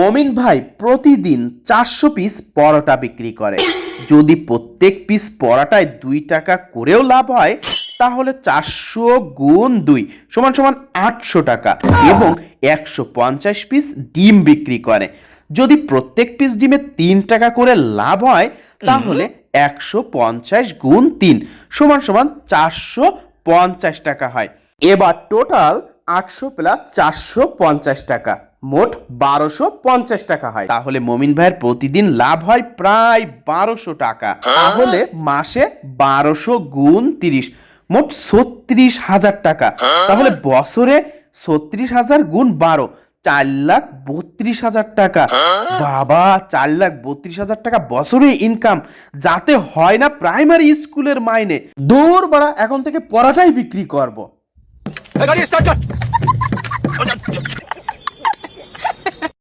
মমিন ভাই প্রতিদিন 400 পিস পরোটা বিক্রি করে। যদি প্রত্যেক পিস পরোটায় 2 টাকা করেও লাভ হয় তাহলে 400 গুণ 2 সমান সমান 800 টাকা এবং 150 পিস ডিম বিক্রি করে। যদি প্রত্যেক পিস ডিমে 3 টাকা করে লাভ হয় তাহলে 150 গুণ 3 সমান সমান 450 টাকা হয়। এবার টোটাল 800 প্লাস 450 টাকা, মোট 1250 টাকা হয়। তাহলে মমিন ভাইয়ের প্রতিদিন লাভ হয় প্রায় 1200 টাকা। তাহলে মাসে 1200 গুণ 30 মোট 36,000 টাকা। তাহলে বছরে 36,000 গুণ 12 4,32,000 টাকা। বাবা, 4,32,000 টাকা বছরে ইনকাম, যাতে হয় না প্রাইমারি স্কুলের মাইনে। দৌড় বাড়া, এখন থেকে পড়াটাই বিক্রি করব।